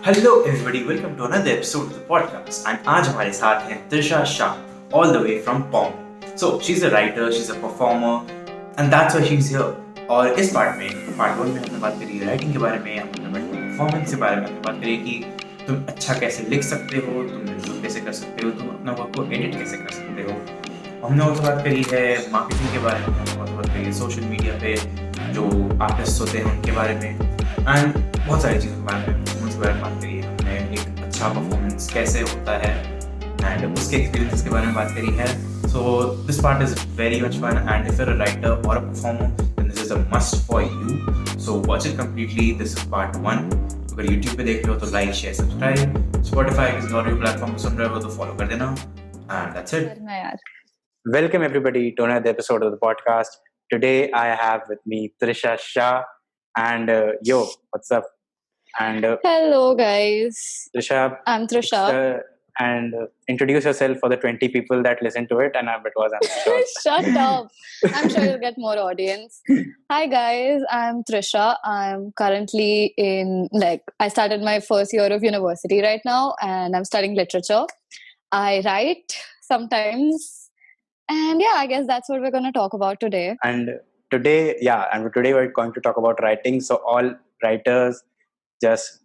Hello everybody, welcome to another episode of the podcast and आज हमारे साथ हैं Trisha Shah all the way from Bombay. So she is a writer, she is a performer and that's why she is here. और इस part 1 में हमने बात करी राइटिंग के बारे में, हमने परफॉर्मेंस के बारे में, हमने बात करी कि तुम अच्छा कैसे लिख सकते हो, तुम रिव्यू कैसे कर सकते हो, तुम अपना वर्क को एडिट कैसे कर सकते हो। हमने और बात करी है मार्केटिंग के बारे में, हमने और बात करी है सोशल मीडिया पे जो आर्टिस्ट होते हैं उनके बारे में एंड बहुत सारी चीज़ों के बारे में, परफॉर्मेंस के बारे में बात करी है। हमने एक अच्छा परफॉर्मेंस कैसे होता है एंड उसके एक्सपीरियंस के बारे में बात करी है। So this part is very much fun and if you're a writer or a performer then this is a must for you. So watch it completely. This is part 1. अगर YouTube पे देख रहे हो तो लाइक शेयर सब्सक्राइब, Spotify किसी और भी platform पे सुन रहे हो तो फॉलो कर देना and that's it. Welcome everybody to another episode of the podcast. Today I have with me Trisha Shah and yo, what's up? And hello guys. Trisha, I'm Trisha. And introduce yourself for the 20 people that listen to it. And it was Shut up. I'm sure you'll get more audience. Hi guys, I'm Trisha. I'm currently I started my first year of university right now and I'm studying literature. I write sometimes. And yeah, I guess that's what we're going to talk about today. And today we're going to talk about writing. So all writers, just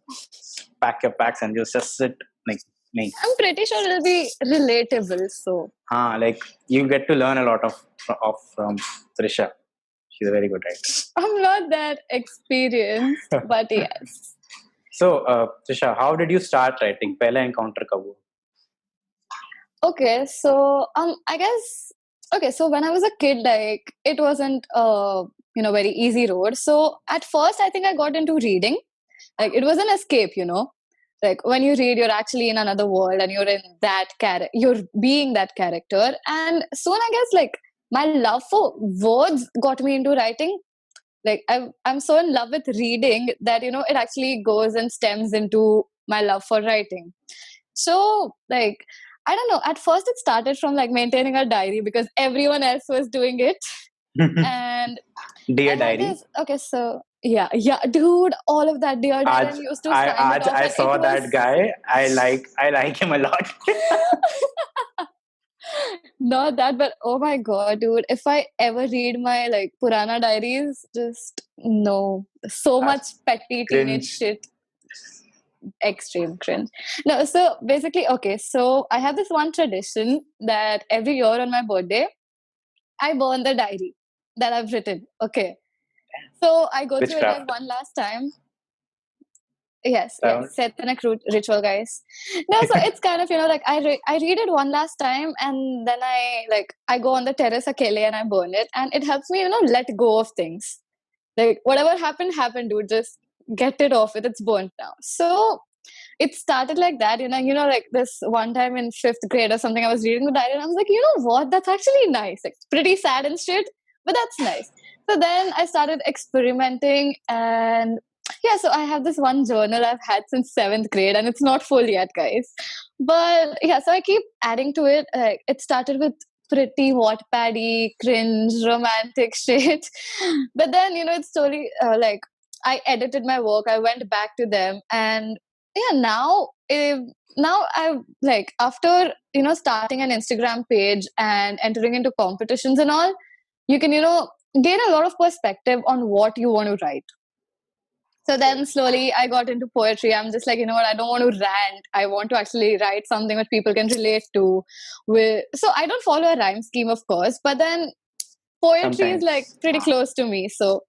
pack your packs and just sit like me. I'm pretty sure it'll be relatable. So like you get to learn a lot from Trisha. She's a very good writer. I'm not that experienced, but yes. So, Trisha, how did you start writing? Pehla encounter kab hua? Okay, so I guess so when I was a kid, like it wasn't very easy road. So at first, I think I got into reading. Like it was an escape, Like when you read, you're actually in another world and you're in that character. You're being that character. And soon, I guess, like my love for words got me into writing. Like I'm so in love with reading that it actually goes and stems into my love for writing. So like I don't know. At first, it started from like maintaining a diary because everyone else was doing it. And Dear diary. Okay, so yeah, dude, all of that dear diary. Used to I saw that guy. I like him a lot. Not that, but oh my god, dude! If I ever read my like Purana diaries, just no, so much petty teenage shit. Extreme cringe. No, so basically, okay, so I have this one tradition that every year on my birthday, I burn the diary that I've written. Okay. So I go through it like one last time. Yes, Satanic ritual, guys. No, so it's kind of, like I read it one last time and then I go on the terrace akele and I burn it and it helps me, let go of things. Like whatever happened, dude. Just get it off with. It's burnt now. So it started like that, like this one time in 5th grade or something, I was reading the diary and I was like, you know what? That's actually nice. Like, it's pretty sad and shit, but that's nice. So then I started experimenting and yeah, so I have this one journal I've had since 7th grade and it's not full yet, guys. But yeah, so I keep adding to it. It started with pretty Wattpad-y, cringe, romantic shit. But then, it's slowly I edited my work. I went back to them and yeah, now I like after starting an Instagram page and entering into competitions and all, you can gain a lot of perspective on what you want to write. So then slowly I got into poetry. I'm just like, what, I don't want to rant. I want to actually write something that people can relate to. So I don't follow a rhyme scheme, of course, but then poetry is like pretty close to me. So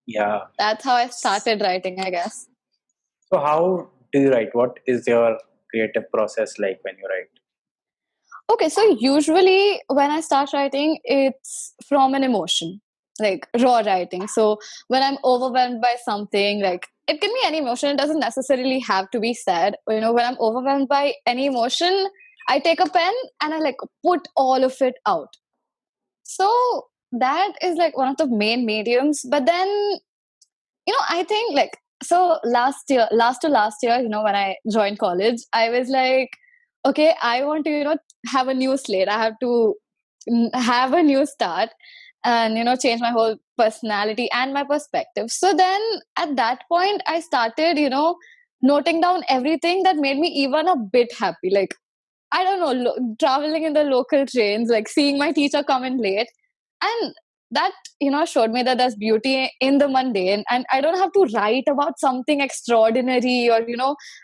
yeah, that's how I started writing, I guess. So how do you write? What is your creative process like when you write? Okay, so usually when I start writing, it's from an emotion, like raw writing. So when I'm overwhelmed by something, like it can be any emotion, it doesn't necessarily have to be sad. When I'm overwhelmed by any emotion, I take a pen and I like put all of it out. So that is like one of the main mediums. But then, I think like, so last to last year, when I joined college, I was like, okay, I want to, have a new slate. I have to have a new start and, change my whole personality and my perspective. So then at that point, I started, noting down everything that made me even a bit happy. Like, I don't know, traveling in the local trains, like seeing my teacher come in late. And that, showed me that there's beauty in the mundane. And I don't have to write about something extraordinary or,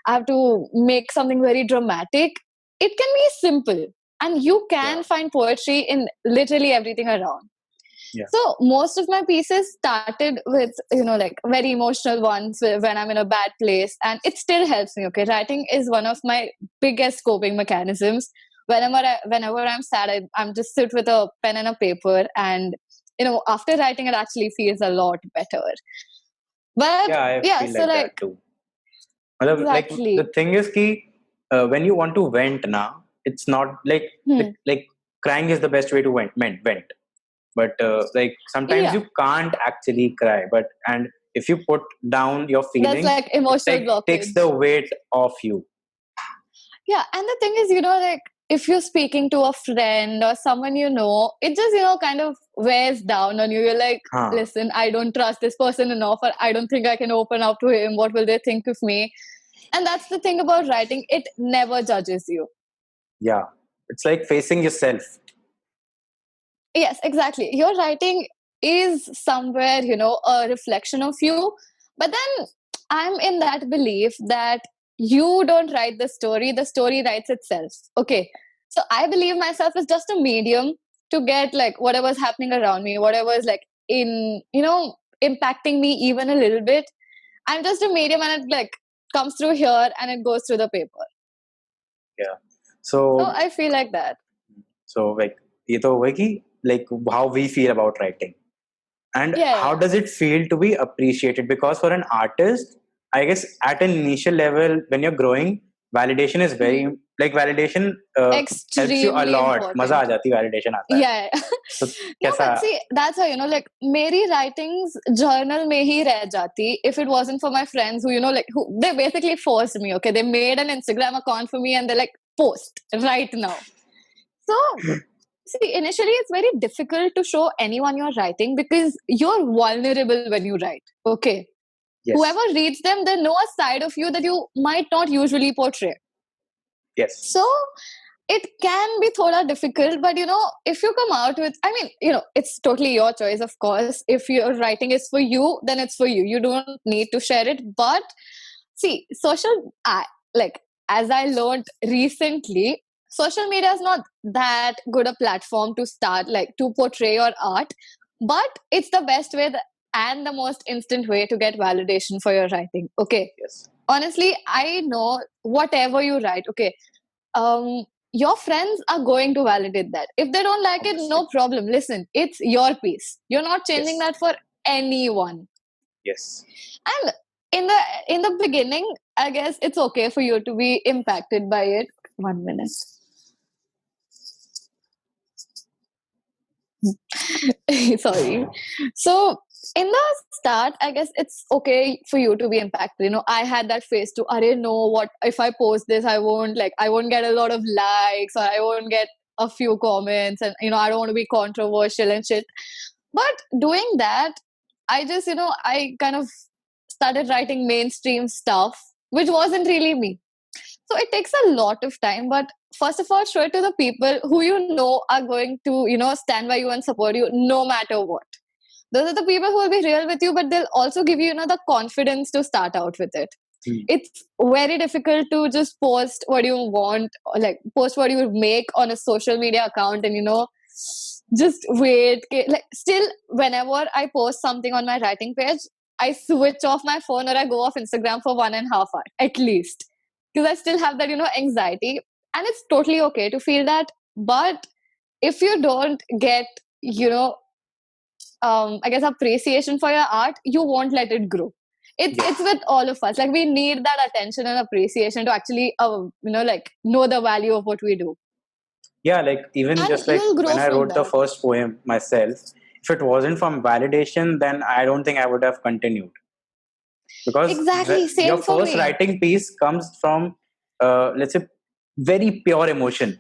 I have to make something very dramatic. It can be simple. And you can Yeah. find poetry in literally everything around. Yeah. So most of my pieces started with, like very emotional ones when I'm in a bad place, and it still helps me. Okay, writing is one of my biggest coping mechanisms. Whenever I'm sad, I'm just sit with a pen and a paper, and after writing, it actually feels a lot better. But Yeah, I yeah, feel so like that like too. Like the exactly. thing is ki, when you want to vent now, it's not like Hmm. like crying is the best way to vent. But like sometimes Yeah, you can't actually cry. But and if you put down your that's feelings, like it emotional takes blockage. the weight off you. Yeah, and the thing is, like if you're speaking to a friend or someone it just, kind of wears down on you. You're like, Huh. listen, I don't trust this person enough, or I don't think I can open up to him. What will they think of me? And that's the thing about writing, it never judges you. Yeah, it's like facing yourself. Yes, exactly. Your writing is somewhere, a reflection of you. But then I'm in that belief that you don't write the story writes itself. Okay. So I believe myself is just a medium to get like whatever's happening around me, whatever is like impacting me even a little bit. I'm just a medium, and it like comes through here and it goes through the paper. Yeah. So So I feel like that. like ये तो हुआ कि like how we feel about writing. And Yeah, how yeah. does it feel to be appreciated? Because for an artist, I guess at an initial level, when you're growing, validation is very Hmm. like validation helps you a Extremely lot. मजा आ important. जाती है, validation आता है. Yeah. तो No, कैसा? but see, that's how, like, मेरी writings journal में ही रह जाती if it wasn't for my friends who, like, who they basically forced me, okay? They made an Instagram account for me and they're like, post right now. So, see, initially it's very difficult to show anyone your writing because you're vulnerable when you write, okay? Yes. Whoever reads them, they know a side of you that you might not usually portray. Yes. So, it can be thoda difficult, but if you come out with, I mean, it's totally your choice, of course. If your writing is for you, then it's for you. You don't need to share it. But see, like, as I learned recently, social media is not that good a platform to start, like, to portray your art, but it's the best way and the most instant way to get validation for your writing. Okay. Yes. Honestly, I know whatever you write, okay, um your friends are going to validate that. If they don't like it, Obviously. no problem. Listen, it's your piece. You're not changing Yes. that for anyone. Yes. And in the beginning, I guess it's okay for you to be impacted by it. 1 minute. Sorry. So in the start, I guess it's okay for you to be impacted. I had that phase too. I didn't know what if I post this, I won't get a lot of likes, or I won't get a few comments, and I don't want to be controversial and shit. But doing that, I just I kind of started writing mainstream stuff, which wasn't really me. So it takes a lot of time, but first of all, show it to the people who are going to, stand by you and support you no matter what. Those are the people who will be real with you, but they'll also give you, the confidence to start out with it. Hmm. It's very difficult to just post what you want, or like post what you make on a social media account and, just wait. Like, still, whenever I post something on my writing page, I switch off my phone or I go off Instagram for 1.5 hours at least, because I still have that, anxiety. And it's totally okay to feel that. But if you don't get, I guess, appreciation for your art, you won't let it grow. It's Yes. with all of us. Like, we need that attention and appreciation to actually, like, know the value of what we do. Yeah, like even And just like you'll grow when I from wrote the that. first poem myself, if it wasn't from validation, then I don't think I would have continued. Because Exactly, your same for first me. writing piece comes from, let's say, very pure emotion. It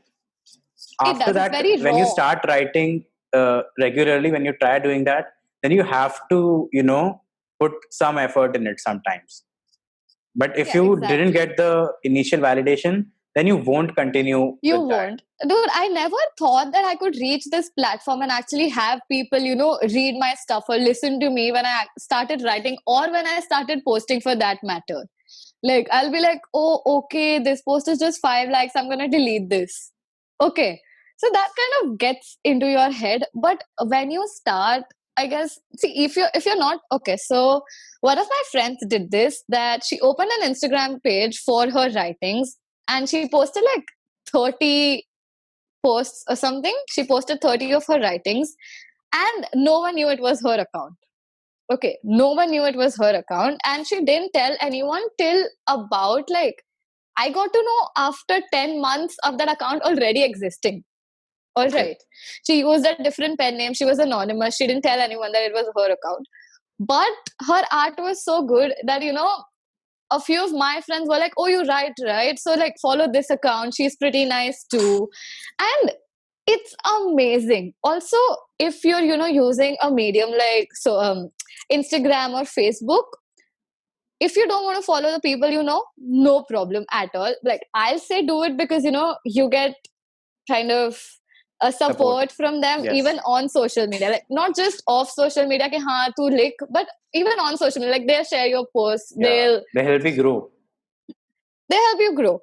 After does. It's that, very when you raw. start writing regularly, when you try doing that, then you have to, put some effort in it sometimes. But if Yeah, you exactly. didn't get the initial validation, then you won't continue You with that. won't. Dude, I never thought that I could reach this platform and actually have people, read my stuff or listen to me when I started writing or when I started posting for that matter. Like, I'll be like, oh, okay, this post is just 5 likes. I'm going to delete this. Okay. So that kind of gets into your head. But when you start, I guess, see, if you're not, okay, so one of my friends did this, that she opened an Instagram page for her writings and she posted like 30 posts or something. She posted 30 of her writings and no one knew it was her account. Okay, no one knew it was her account and she didn't tell anyone till about like, I got to know after 10 months of that account already existing. All Okay. right. She used a different pen name. She was anonymous. She didn't tell anyone that it was her account. But her art was so good that, a few of my friends were like, oh, you write, right? So, like, follow this account. She's pretty nice too. And it's amazing. Also, if you're, using a medium like Instagram or Facebook, if you don't want to follow the people you know, no problem at all. Like, I'll say do it because, you get kind of a support from them Yes. even on social media, like not just off social media ke haan tu lik, but even on social media, like they'll share your posts, Yeah. They help you grow. they help you grow.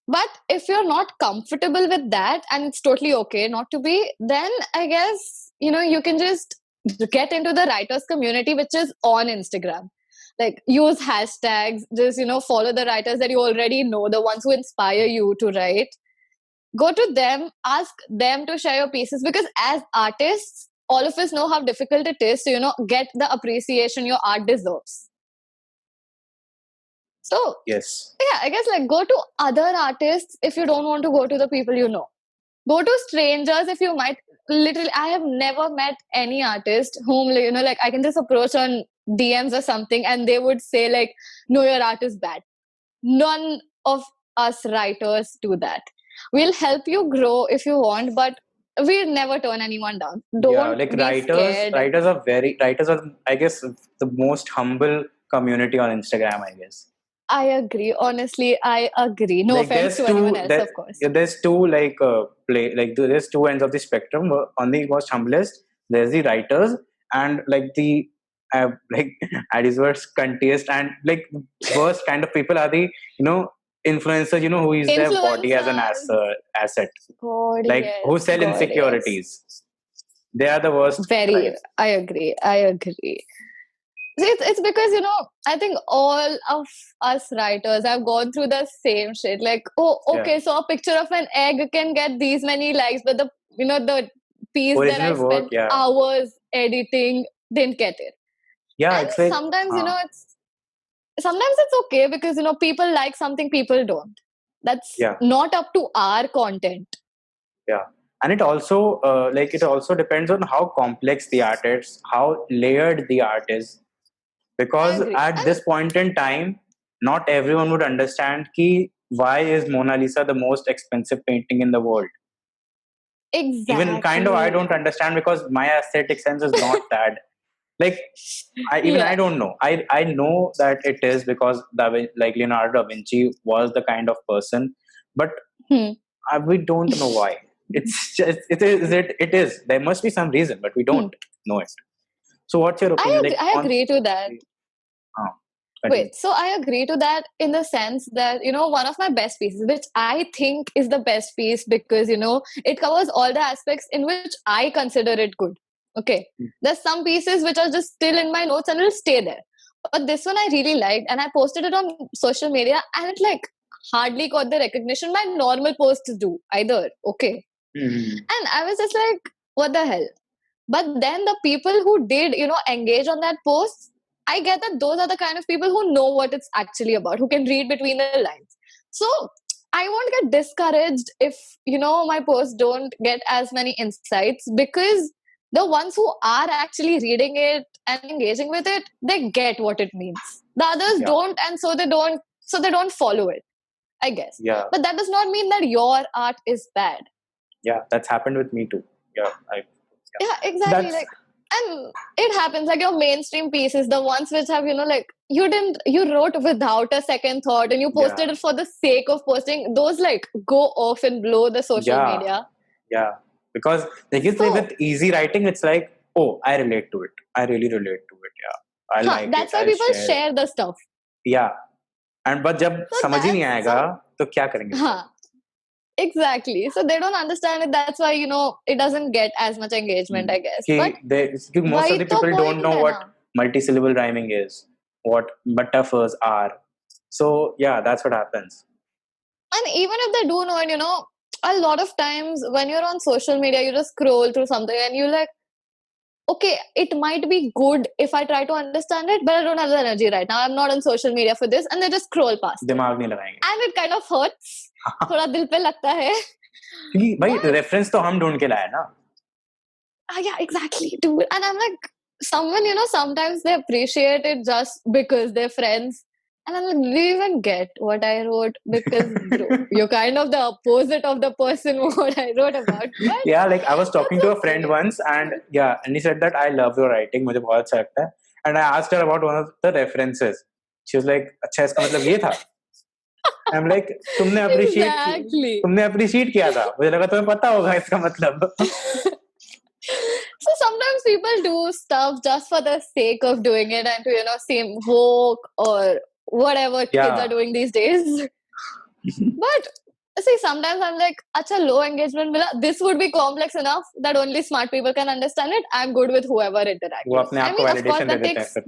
But if you're not comfortable with that and it's totally okay not to be, then I guess you can just get into the writers community which is on Instagram. Like use hashtags, just follow the writers that you already know, the ones who inspire you to write. Go to them, ask them to share your pieces, because as artists all of us know how difficult it is to get the appreciation your art deserves. So Yes. yeah, I guess like go to other artists if you don't want to go to the people you know. Go to strangers if you might. Literally, I have never met any artist whom like I can just approach on DMs or something and they would say like, no, your art is bad. None of us writers do that. We'll help you grow if you want, but we'll never turn anyone down. Don't Like be writers, scared. writers are, I guess, the most humble community on Instagram, I guess. I agree. Honestly, I agree. No Like offense to anyone else, of course. there's two there's two ends of the spectrum. On the most humblest, there's the writers, and like the like at his worst cuntiest and like worst kind of people are the influencers, who use their body as an Influencers. asset, God, like who yes. sell God, yes. insecurities. They are the worst. Very. Right? I agree. I agree. See, it's because I think all of us writers have gone through the same shit. Like, oh, okay, Yeah. so a picture of an egg can get these many likes, but the piece that I Original work, spent yeah. hours editing didn't get it. Yeah, And it's like sometimes sometimes it's okay because people like something, people don't. That's not up to our content. Yeah, and it also it also depends on how complex the art is, how layered the art is, I because agree. at this point in time, not everyone would understand why is Mona Lisa the most expensive painting in the world. Exactly. Even kind of I don't understand because my aesthetic sense is not that. Like I don't know. I know that it is because Leonardo da Vinci was the kind of person, but we don't know why. It's just it is. There must be some reason, but we don't know it. So, what's your opinion? I agree to that. Wait, so I agree to that in the sense that, one of my best pieces, which I think is the best piece because, it covers all the aspects in which I consider it good. Okay. There's some pieces which are just still in my notes and will stay there. But this one I really liked and I posted it on social media and it like hardly got the recognition my normal posts do either. Okay. And I was just like, what the hell? But then the people who did, engage on that post, I get that those are the kind of people who know what it's actually about, who can read between the lines. So I won't get discouraged if, my posts don't get as many insights because the ones who are actually reading it and engaging with it, they get what it means. The others don't, and so they don't follow it, I guess. Yeah. But that does not mean that your art is bad. Yeah, that's happened with me too. Yeah, exactly. And it happens like your mainstream pieces, the ones which have, you wrote without a second thought and you posted it for the sake of posting. Those like go off and blow the social media. Yeah. Because like you say with easy writing, it's like, oh, I relate to it. I really relate to it. Yeah. I like that's it. why I'll people share the stuff. Yeah. And but जब समझ ही नहीं आएगा तो क्या करेंगे? Exactly. So they don't understand it. That's why, it doesn't get as much engagement, I guess. But most of the people don't know what multisyllable rhyming is, what metaphors are. So yeah, that's what happens. And even if they do know it, a lot of times when you're on social media, you just scroll through something and you're like, okay, it might be good if I try to understand it, but I don't have the energy right now. I'm not on social media for this. And they just scroll past. दिमाग नहीं लगाएंगे. And it kind of hurts. थोड़ा दिल पे लगता है. भाई reference तो हम ढूंढ के लाए ना. Yeah, exactly, dude. And I'm like, someone, sometimes they appreciate it just because they're friends. And I'm like, do you even get what I wrote? Because bro, you're kind of the opposite of the person what I wrote about. But yeah, like I was talking to a friend once and he said that I love your writing, मुझे बहुत अच्छा लगता है. And I asked her about one of the references. She was like, अच्छा इसका मतलब ये था. I'm like, तुमने appreciate किया था. मुझे लगा तुम्हें पता होगा इसका मतलब. So sometimes people do stuff just for the sake of doing it and to, seem woke or whatever kids are doing these days. But see, sometimes I'm like, acha, low engagement mila. This would be complex enough that only smart people can understand it. I'm good with whoever interacts. वो अपने आप को validation दे देते हैं फिर.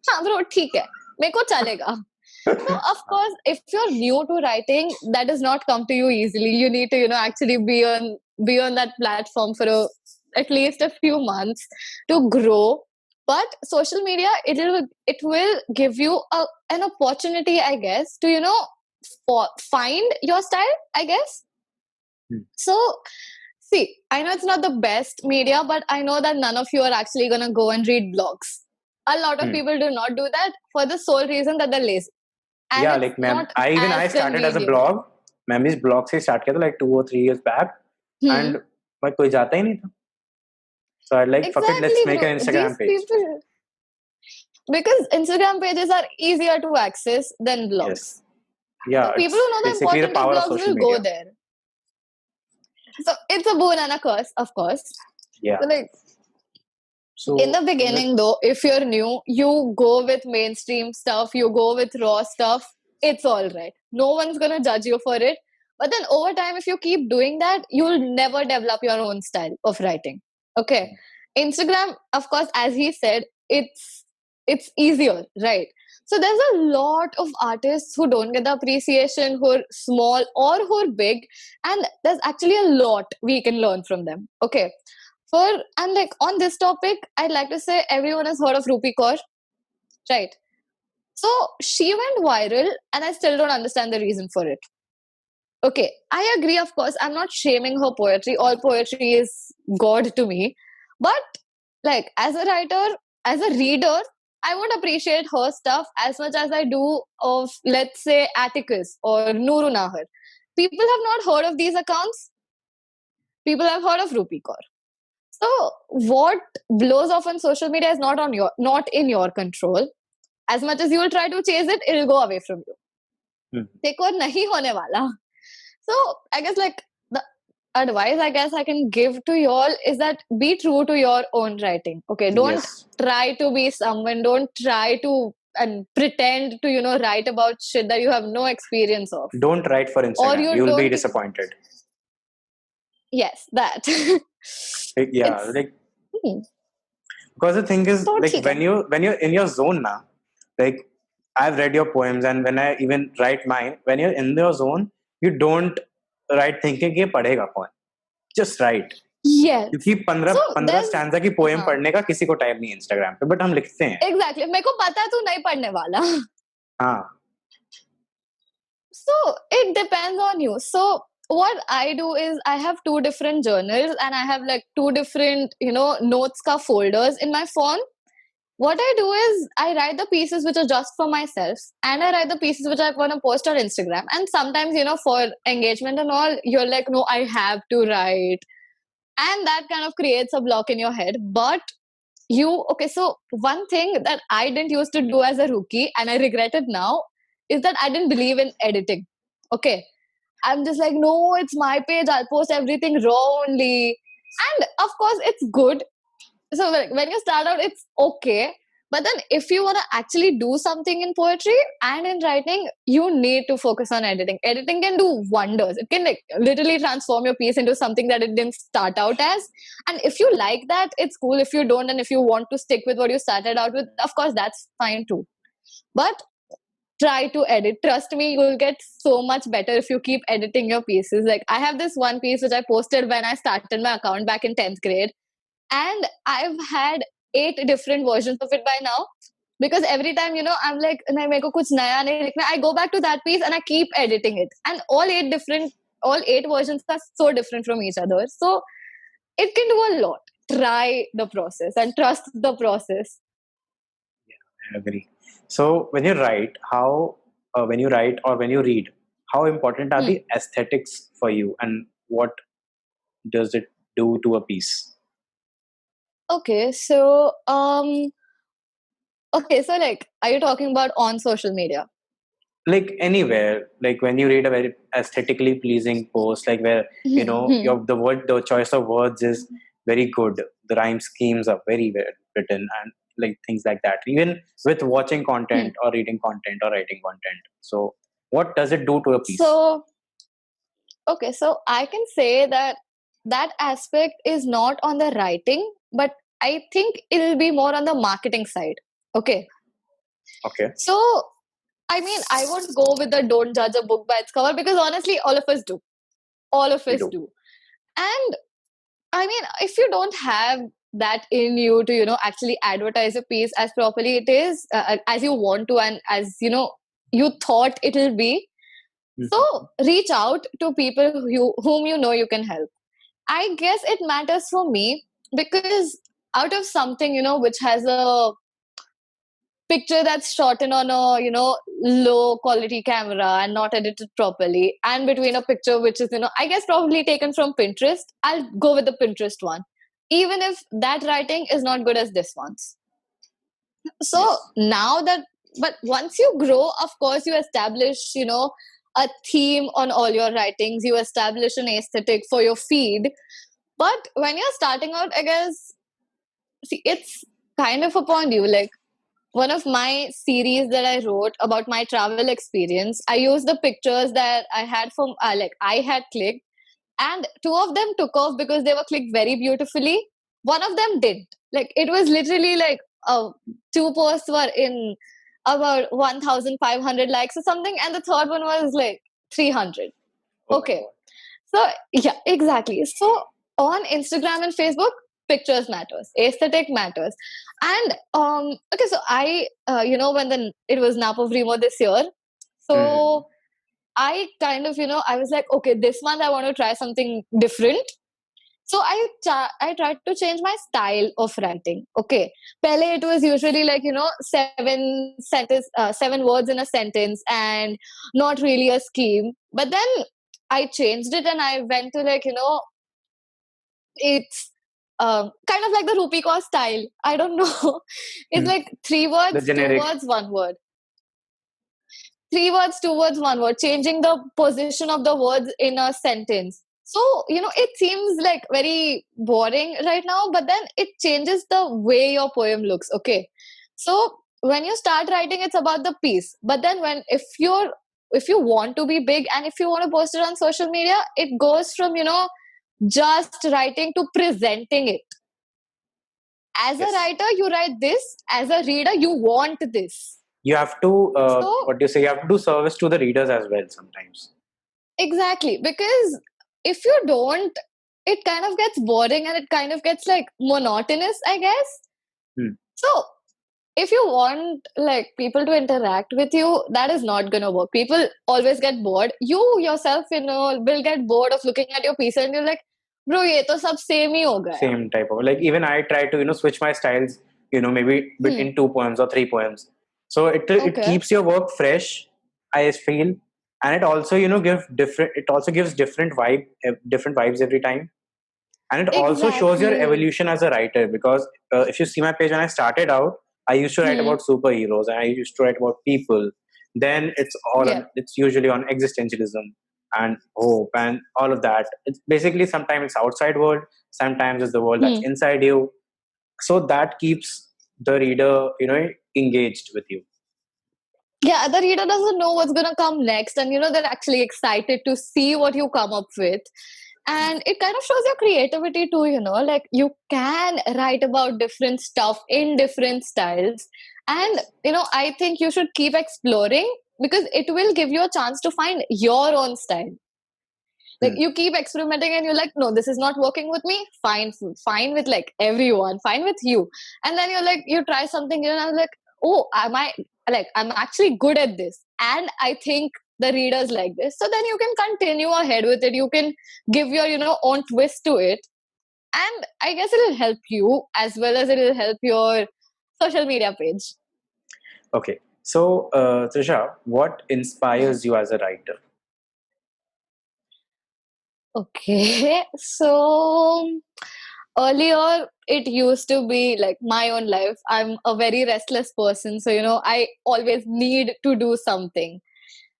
हाँ bro, ठीक है, मेरे को चलेगा. So of course, if you're new to writing, that does not come to you easily. You need to, actually be on that platform for at least a few months to grow. But social media, it will give you an opportunity, I guess, to find your style, I guess. So see, I know it's not the best media, but I know that none of you are actually gonna go and read blogs. A lot of people do not do that for the sole reason that they're lazy. And yeah, like I started as a blog. मैं भी blog से start किया था like 2 or 3 years back, and मैं कोई जाता ही नहीं था. So I like, fuck it, let's make an Instagram page. Because Instagram pages are easier to access than blogs. Yes. Yeah, so people who know the importance of blogs will go there. So it's a boon and a curse, of course. Yeah. So in the beginning, though, if you're new, you go with mainstream stuff, you go with raw stuff, it's all right. No one's gonna judge you for it. But then over time, if you keep doing that, you'll never develop your own style of writing. Okay. Instagram, of course, as he said, it's easier, right? So there's a lot of artists who don't get the appreciation, who are small or who are big, and there's actually a lot we can learn from them. Okay. And like on this topic, I'd like to say everyone has heard of Rupi Kaur, right? So she went viral, and I still don't understand the reason for it. Okay, I agree, of course. I'm not shaming her poetry. All poetry is God to me. But like as a writer, as a reader, I won't appreciate her stuff as much as I do of, let's say, Atticus or Nuru Nahar. People have not heard of these accounts. People have heard of Rupi Kaur. So what blows off on social media is not in your control. As much as you will try to chase it, it will go away from you. Dekho, nahi hone wala. So I guess like the advice I guess I can give to you all is that be true to your own writing. Okay, don't try to be someone. Don't try to and pretend to write about shit that you have no experience of. Don't write for Instagram. You'll be disappointed. Yes, that. Yeah, like because the thing is, like when you're in your zone now, like I've read your poems, and when I even write mine, when you're in your zone, you don't write thinking कि पढ़ेगा कौन. Just write. Yes. क्योंकि 15 stanza की poem पढ़ने का किसी को time नहीं इंस्टाग्राम पे, बट हम लिखते हैं. Exactly. मेरे को पता है तू नहीं पढ़ने वाला. हाँ. So it depends on you. So what I do is I have 2 different journals, and I have like 2 different notes ka folders in my phone. What I do is I write the pieces which are just for myself, and I write the pieces which I want to post on Instagram. And sometimes, for engagement and all, you're like, no, I have to write. And that kind of creates a block in your head. But so one thing that I didn't used to do as a rookie and I regret it now is that I didn't believe in editing. Okay. I'm just like, no, it's my page. I'll post everything raw only. And of course, it's good. So when you start out, it's okay. But then if you want to actually do something in poetry and in writing, you need to focus on editing. Editing can do wonders. It can like literally transform your piece into something that it didn't start out as. And if you like that, it's cool. If you don't, and if you want to stick with what you started out with, of course, that's fine too. But try to edit. Trust me, you'll get so much better if you keep editing your pieces. Like I have this one piece which I posted when I started my account back in 10th grade, and I've had 8 different versions of it by now. Because every time, I'm like, nahi, meko kuch naya nahi likhna, I go back to that piece and I keep editing it. And all 8 versions are so different from each other. So it can do a lot. Try the process and trust the process. I agree. So when you write or when you read, how important are the aesthetics for you, and what does it do to a piece? Okay, so like, are you talking about on social media? Like anywhere, like when you read a very aesthetically pleasing post, like where the choice of words is very good, the rhyme schemes are very well written, and like things like that. Even with watching content or reading content or writing content. So, what does it do to a piece? So, okay, so I can say that aspect is not on the writing, but I think it'll be more on the marketing side. Okay. Okay. So, I mean, I won't go with the don't judge a book by its cover because honestly, all of us do. All of us do. And I mean, if you don't have that in you to, actually advertise a piece as properly it is, as you want to, and as, you thought it'll be, so reach out to people whom you know you can help. I guess it matters for me because out of something, which has a picture that's shot in on a, low quality camera and not edited properly, and between a picture which is, I guess probably taken from Pinterest, I'll go with the Pinterest one. Even if that writing is not good as this one's. So now that, but once you grow, of course, you establish, a theme on all your writings, you establish an aesthetic for your feed. But when you're starting out, I guess, see, it's kind of upon you. Like one of my series that I wrote about my travel experience, I used the pictures that I had from, I had clicked, and 2 of them took off because they were clicked very beautifully. One of them didn't. Like it was literally like 2 posts were in about 1,500 likes or something, and the third one was like 300. Okay. So yeah, exactly. So on Instagram and Facebook, pictures matters, aesthetic matters, and okay. So I, when it was Napa Vrimo this year, so I kind of, I was like, okay, this month I want to try something different. So I tried to change my style of writing. Okay, Pele it was usually like 7 words in a sentence and not really a scheme. But then I changed it and I went to like it's kind of like the Rupi Kaur style. I don't know. It's like 3 words, 2 words, 1 word. 3 words, 2 words, 1 word, changing the position of the words in a sentence. So, it seems like very boring right now, but then it changes the way your poem looks. Okay. So when you start writing, it's about the piece. But then if you want to be big and if you want to post it on social media, it goes from, just writing to presenting it. As a writer, you write this. As a reader, you want this. You have to what do you say, you have to do service to the readers as well sometimes. Exactly, because if you don't, it kind of gets boring and it kind of gets like monotonous, I guess. So if you want like people to interact with you, that is not gonna work. People always get bored. You yourself, will get bored of looking at your piece and you're like, bro, ye to sab same hi ho gaya. Same type of, like, even I try to switch my styles, maybe between 2 poems or 3 poems. So it keeps your work fresh, I feel, and it also gives different vibes every time. And it also shows your Exactly. evolution as a writer, because if you see my page, when I started out, I used to write Hmm. about superheroes and I used to write about people. Then Yeah. it's usually on existentialism and hope and all of that. It's basically, sometimes it's outside world, sometimes it's the world that's Hmm. inside you. So that keeps the reader, engaged with you. Yeah, the reader doesn't know what's gonna come next, and they're actually excited to see what you come up with. And it kind of shows your creativity too, like you can write about different stuff in different styles. And I think you should keep exploring, because it will give you a chance to find your own style. Like, Hmm. you keep experimenting and you're like, no, this is not working with me. Fine with like everyone, fine with you. And then you're like, you try something and I'm like, oh, I'm actually good at this, and I think the readers like this. So then you can continue ahead with it. You can give your own twist to it, and I guess it'll help you as well as it'll help your social media page. Okay. So, Trisha, what Hmm. inspires you as a writer? Okay. So earlier it used to be like my own life. I'm a very restless person, so I always need to do something.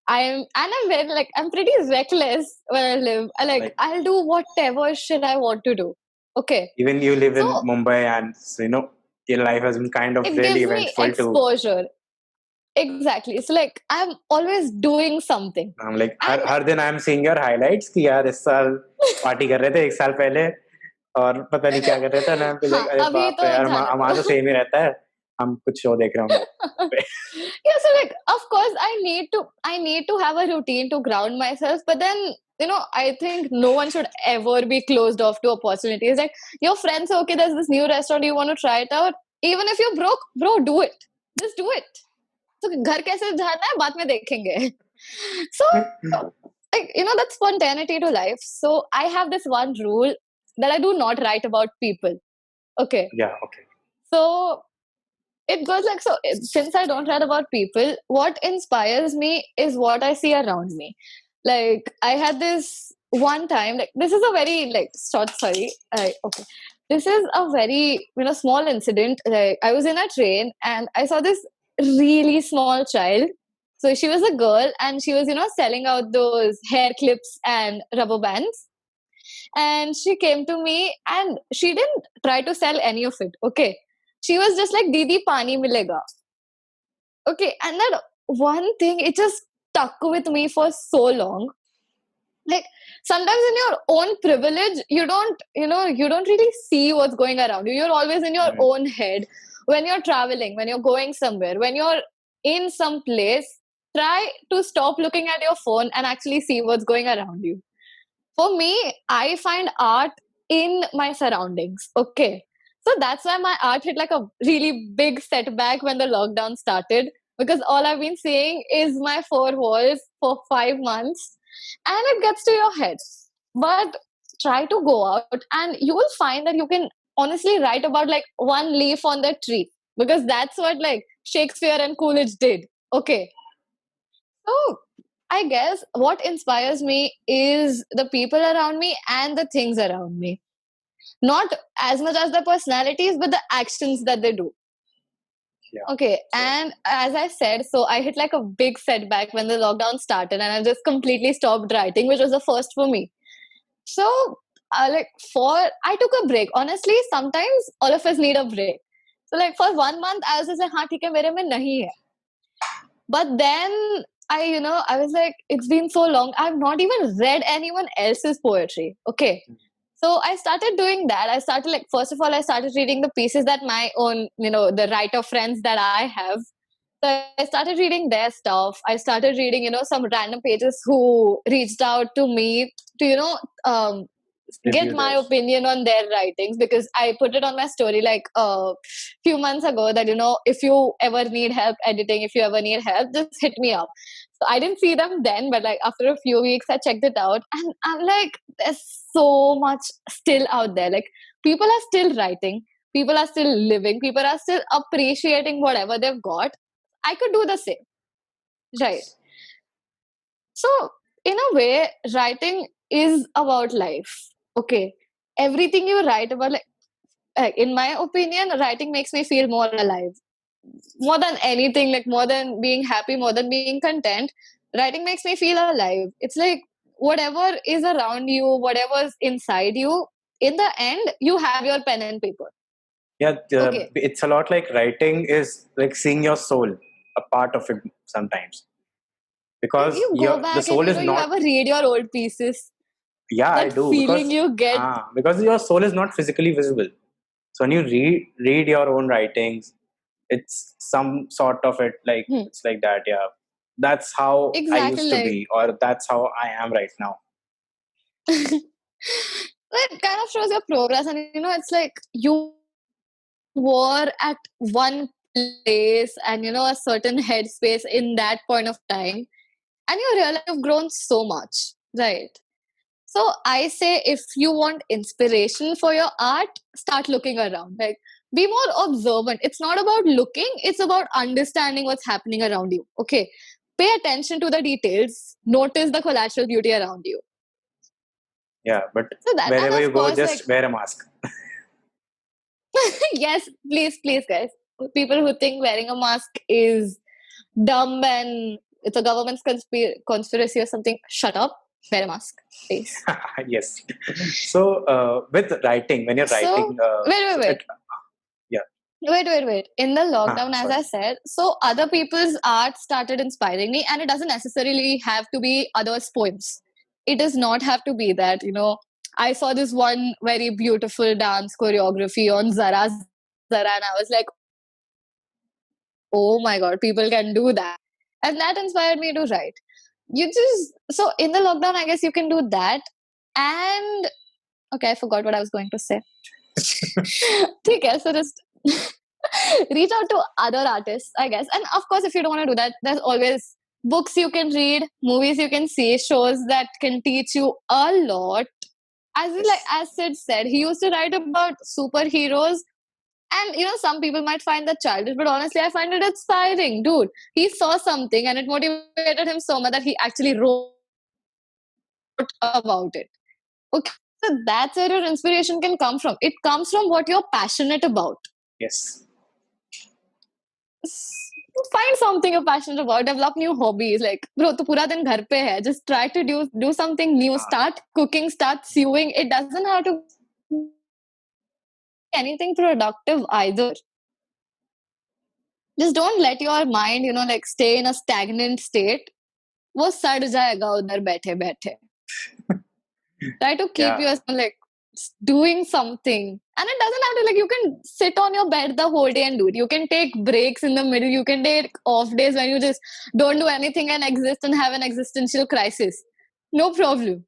I'm very like, I'm pretty reckless when I live. Like, I'll do whatever shit I want to do. Okay. even you live in So Mumbai, and so, your life has been kind of it really gives me eventful too. exposure. Exactly. So like, I'm always doing something. I'm like, And हर दिन I'm seeing your highlights कि यार इस साल party कर रहे थे एक साल पहले, और पता नहीं क्या कर रहे थे ना, हम हाँ, like, अरे अभी बाप रे तो यार, जाने हमारा तो दो. सेम ही रहता है, हम कुछ शो देख रहे होंगे पे. Yeah, so like, of course I need to have a routine to ground myself, but then I think no one should ever be closed off to opportunities. Like, your friends say, okay, there's this new restaurant, you want to try it out, even if you're broke, bro, do it. Just do it. So घर कैसे जाना है बाद में देखेंगे. So like, that's spontaneity to life. So I have this one rule that I do not write about people. Okay. Yeah, okay. So it goes like so. Since I don't write about people, what inspires me is what I see around me. Like, I had this one time, like, this is a very like short, sorry, okay, this is a very small incident. Like, I was in a train and I saw this really small child. So she was a girl and she was selling out those hair clips and rubber bands. And she came to me and she didn't try to sell any of it. Okay, she was just like, Didi, pani milega. Okay, and that one thing, it just stuck with me for so long. Like, sometimes in your own privilege, you don't really see what's going around you. You're always in your Hmm. own head. When you're traveling, when you're going somewhere, when you're in some place, try to stop looking at your phone and actually see what's going around you. For me, I find art in my surroundings. Okay. So that's why my art hit like a really big setback when the lockdown started, because all I've been seeing is my four walls for 5 months, and it gets to your head. But try to go out and you will find that you can honestly write about like one leaf on the tree, because that's what like Shakespeare and Coolidge did. Okay. So I guess what inspires me is the people around me and the things around me. Not as much as the personalities, but the actions that they do. Yeah. Okay, So, and as I said, so I hit like a big setback when the lockdown started, and I just completely stopped writing, which was the first for me. So, like, I took a break. Honestly, sometimes all of us need a break. So, like, for 1 month, I was just like, हाँ ठीक है मेरे में नहीं है. But then I was like, it's been so long. I've not even read anyone else's poetry. Okay. So I started doing that. I started like, first of all, I started reading the pieces that my own, the writer friends that I have. So I started reading their stuff. I started reading, some random pages who reached out to me to, get review my theirs. opinion on their writings, because I put it on my story like a few months ago that if you ever need help editing, if you ever need help, just hit me up. So I didn't see them then, but like after a few weeks I checked it out and I'm like, there's so much still out there. Like, people are still writing, people are still living, people are still appreciating whatever they've got. I could do the same, right? So, in a way, writing is about life. Okay. everything you write about, like in my opinion, writing makes me feel more alive. More than anything, like more than being happy, more than being content, writing makes me feel alive. It's like whatever is around you, whatever's inside you, in the end, you have your pen and paper. Yeah, Okay. it's a lot like writing is like seeing your soul, a part of it sometimes, And because you go the back and soul is you not. ever read your old pieces. Yeah, I That do, feeling you get. because your soul is not physically visible. So when you read your own writings, it's some sort of it, like Hmm. it's like that. Yeah, that's how I Exactly used to like be, or that's how I am right now. it kind of shows your progress, and it's like you were at one place and a certain headspace in that point of time, and you realize you've grown so much, right? So I say, if you want inspiration for your art, start looking around. Like, be more observant. It's not about looking, it's about understanding what's happening around you. Okay. Pay attention to the details, notice the collateral beauty around you. Yeah, but So that, and wherever you of go, course, like, just wear a mask. yes, please, guys. People who think wearing a mask is dumb and it's a government's conspiracy or something, shut up. Wear a mask, please. Yes. So with writing, when you're So, writing, wait, wait. yeah. Wait. In the lockdown, as Sorry. I said, so other people's art started inspiring me, and it doesn't necessarily have to be others' poems. It does not have to be that, I saw this one very beautiful dance choreography on Zara, and I was like, oh my god, people can do that. And that inspired me to write. So in the lockdown, I guess you can do that. And okay, I forgot what I was going to say. Okay, so just reach out to other artists, I guess. And of course, if you don't want to do that, there's always books you can read, movies you can see, shows that can teach you a lot. As Sid said, he used to write about superheroes, and some people might find that childish, but honestly, I find it inspiring, dude. He saw something and it motivated him so much that he actually wrote about it. Okay, so that's where your inspiration can come from. It comes from what you're passionate about. Yes. Find something you're passionate about, develop new hobbies. Like, bro, tu pura din ghar pe hai, just try to do something new. Start cooking, start sewing. It doesn't have to be anything productive either. Just don't let your mind like stay in a stagnant state. वो सड़ जाएगा उधर बैठे बैठे. Try to keep yourself like doing something, and it doesn't have to, like, you can sit on your bed the whole day and do it. You can take breaks in the middle, you can take off days when you just don't do anything and exist and have an existential crisis, no problem.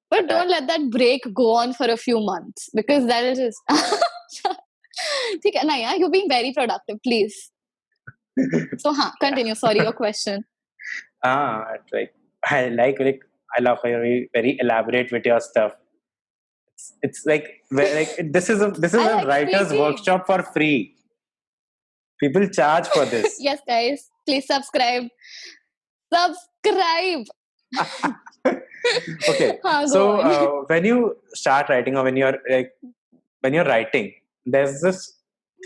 But don't let that break go on for a few months, because that is just ठीक है ना यार, you're being very productive, please. So continue, sorry, your question. It's like I love how you're very, very elaborate with your stuff. It's like this is I a like writer's speaking. workshop for free. People charge for this. Yes, guys, please subscribe. Okay, Go so on. when you start writing, or when you're writing, there's this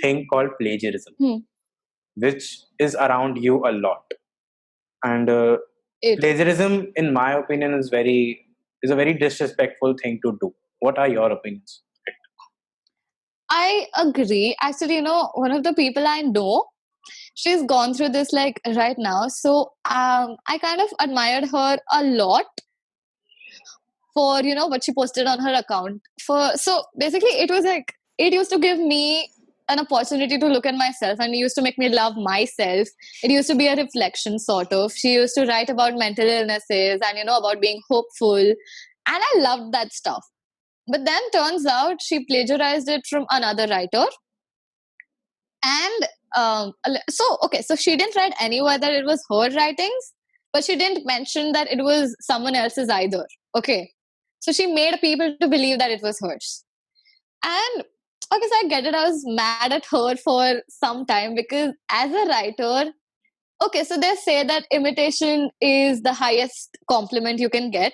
thing called plagiarism, which is around you a lot. And plagiarism, in my opinion, is a very disrespectful thing to do. What are your opinions? I agree. Actually, one of the people I know, she's gone through this like right now. So I kind of admired her a lot for what she posted on her account. So basically, it was like, it used to give me an opportunity to look at myself, and it used to make me love myself. It used to be a reflection, sort of. She used to write about mental illnesses and about being hopeful, and I loved that stuff. But then turns out she plagiarized it from another writer. And so she didn't write anywhere that it was her writings, but she didn't mention that it was someone else's either. Okay. So she made people to believe that it was hers. And okay, so I get it. I was mad at her for some time, because as a writer, okay, so they say that imitation is the highest compliment you can get.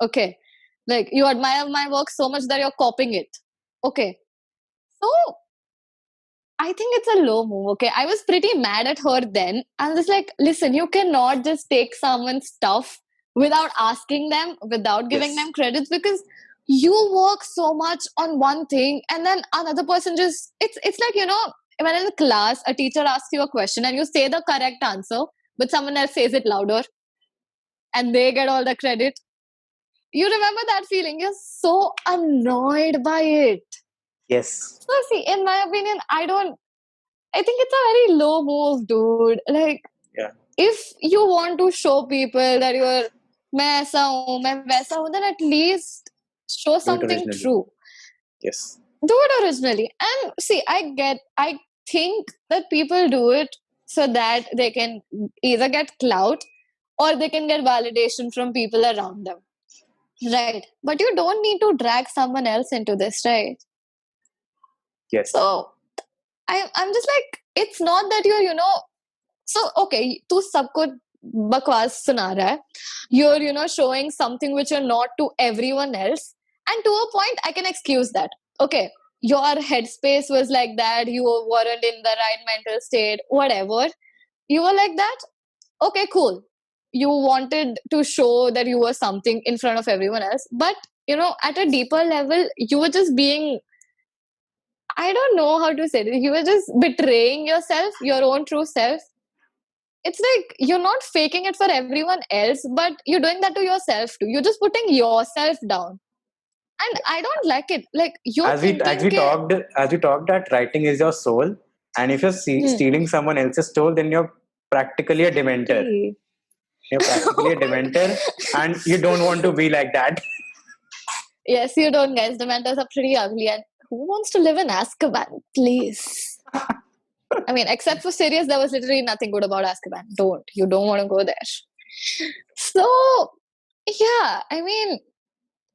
Okay. Like, you admire my work so much that you're copying it. Okay. So, I think it's a low move, okay? I was pretty mad at her then. I was like, listen, you cannot just take someone's stuff without asking them, without giving Yes. them credits, because you work so much on one thing and then another person just, it's like, when in class, a teacher asks you a question and you say the correct answer, but someone else says it louder and they get all the credit. You remember that feeling? You're so annoyed by it. Yes. So, see, in my opinion, I think it's a very low move, dude. Like, Yeah. if you want to show people that you're मैं ऐसा हूँ, मैं वैसा हूँ, then at least show Do it something originally. true. Yes. Do it originally. And see, I think that people do it so that they can either get clout or they can get validation from people around them. Right. But you don't need to drag someone else into this, right? Yes. So I'm just like, it's not that so okay, तू सबको बकवास सुना रहा है. You're showing something which you're not to everyone else, and to a point I can excuse that. Okay, your headspace was like that, you weren't in the right mental state, whatever. You were like that. Okay, cool. You wanted to show that you were something in front of everyone else, but at a deeper level, you were just being, I don't know how to say this. You were just betraying yourself, your own true self. It's like you're not faking it for everyone else, but you're doing that to yourself too. You're just putting yourself down. And I don't like it. Like, you're As we thinking talked that writing is your soul, and if you're stealing someone else's soul, then you're practically a dementor. Exactly. You're practically a dementor, and you don't want to be like that. Yes, you don't, guys. Dementors are pretty ugly. And who wants to live in Azkaban? Please. I mean, except for Sirius, there was literally nothing good about Azkaban. You don't want to go there. So, yeah, I mean,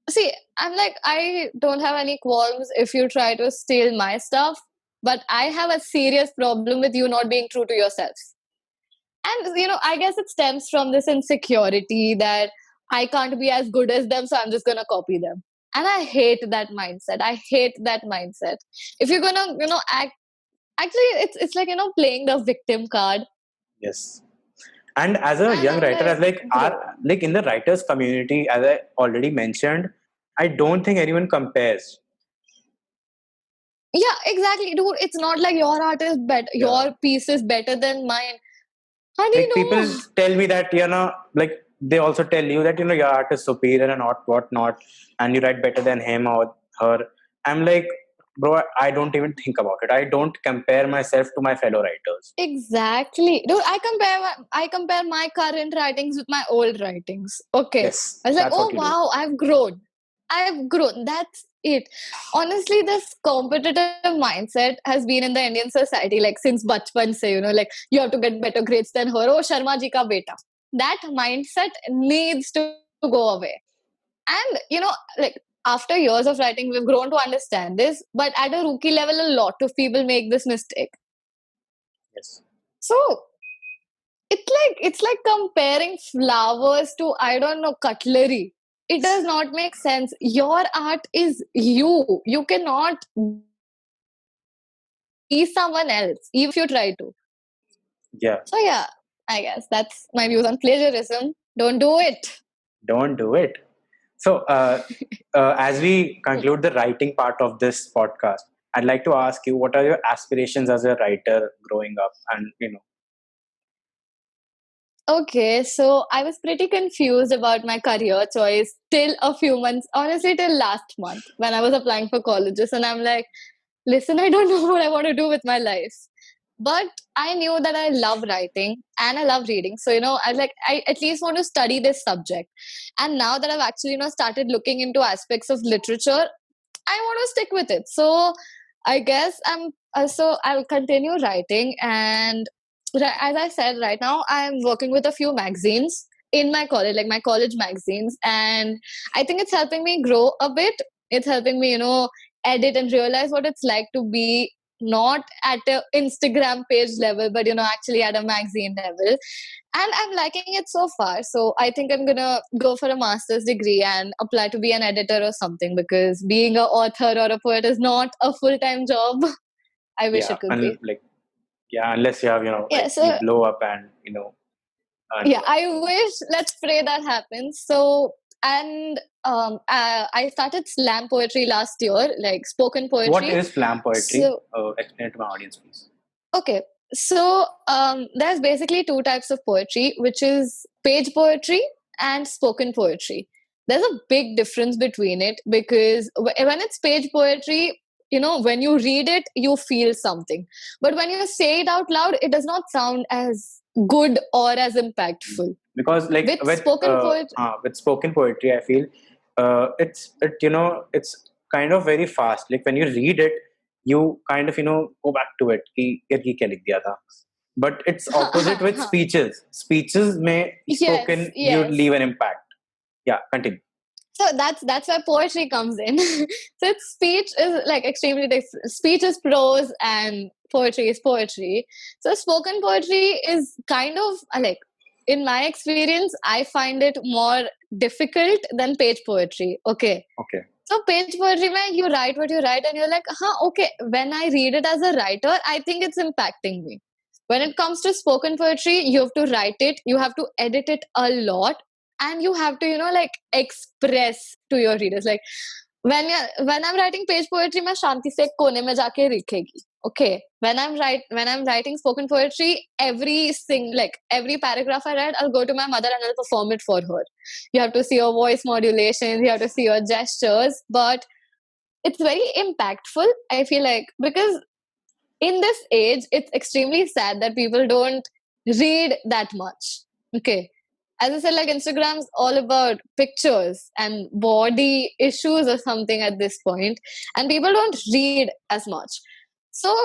see, I'm like, I don't have any qualms if you try to steal my stuff, but I have a serious problem with you not being true to yourself. And, I guess it stems from this insecurity that I can't be as good as them, so I'm just going to copy them. And I hate that mindset. I hate that mindset. If you're going to, act, actually, it's like, playing the victim card. Yes. And as a And young I'm writer, as like, like in the writers community, as I already mentioned, I don't think anyone compares. yeah, exactly, dude. It's not like your art is better, your piece is better than mine. Honey, Like people no. tell me that like they also tell you that your art is superior and whatnot, and you write better than him or her. I'm like, bro, I don't even think about it. I don't compare myself to my fellow writers. Exactly, dude. I compare my current writings with my old writings. Okay, Yes, I was like, that's oh what you do. wow, I've grown. That's it. Honestly, this competitive mindset has been in the Indian society like since bachpan se, like you have to get better grades than her. Oh, Sharma ji ka beta. That mindset needs to go away. And like after years of writing, we've grown to understand this. But at a rookie level, a lot of people make this mistake. Yes. So it's like comparing flowers to, I don't know, cutlery. It does not make sense. Your art is you. You cannot be someone else, even if you try to. Yeah. So yeah, I guess that's my views on plagiarism. Don't do it. Don't do it. So, as we conclude the writing part of this podcast, I'd like to ask you, what are your aspirations as a writer growing up? And Okay, so I was pretty confused about my career choice till a few months, honestly, till last month when I was applying for colleges. And I'm like, listen, I don't know what I want to do with my life. But I knew that I love writing and I love reading. So, I was like, I at least want to study this subject. And now that I've actually, started looking into aspects of literature, I want to stick with it. So I guess I'll continue writing. And as I said, right now I'm working with a few magazines in my college, like my college magazines. And I think it's helping me grow a bit. It's helping me, edit and realize what it's like to be not at a Instagram page level, but actually at a magazine level. And I'm liking it so far. So I think I'm gonna go for a master's degree and apply to be an editor or something, because being an author or a poet is not a full-time job. I wish Yeah, it could and be. like yeah, unless you have Yeah, you so blow up and earn yeah, I wish, let's pray that happens. So, and I started slam poetry last year, like spoken What poetry. is slam poetry? So Explain it to my audience, please. okay, so there's basically two types of poetry, which is page poetry and spoken poetry. There's a big difference between it, because when it's page poetry, when you read it, you feel something. But when you say it out loud, it does not sound as good or as impactful. Because With spoken poetry, with spoken poetry, I feel it's kind of very fast. Like when you read it, you kind of go back to it. कि यार ये क्या लिख दिया था. But it's opposite with speeches. Speeches may yes, spoken you yes. leave an impact. Yeah, continue. So that's where poetry comes in. So its speech is like extremely different. Speech is prose and poetry is poetry. So spoken poetry is kind of like, in my experience, I find it more difficult than page poetry. Okay. Okay. So page poetry, man, you write what you write and you're like, okay. When I read it as a writer, I think it's impacting me. When it comes to spoken poetry, you have to write it, you have to edit it a lot, and you have to, like express to your readers. Like when I'm writing page poetry, मैं शांति से एक कोने में जाके लिखेगी. Okay. When I'm writing spoken poetry, every paragraph I write, I'll go to my mother and I'll perform it for her. You have to see your voice modulations, you have to see your gestures, but it's very impactful, I feel like, because in this age, it's extremely sad that people don't read that much. Okay. As I said, like Instagram's all about pictures and body issues or something at this point, and people don't read as much. So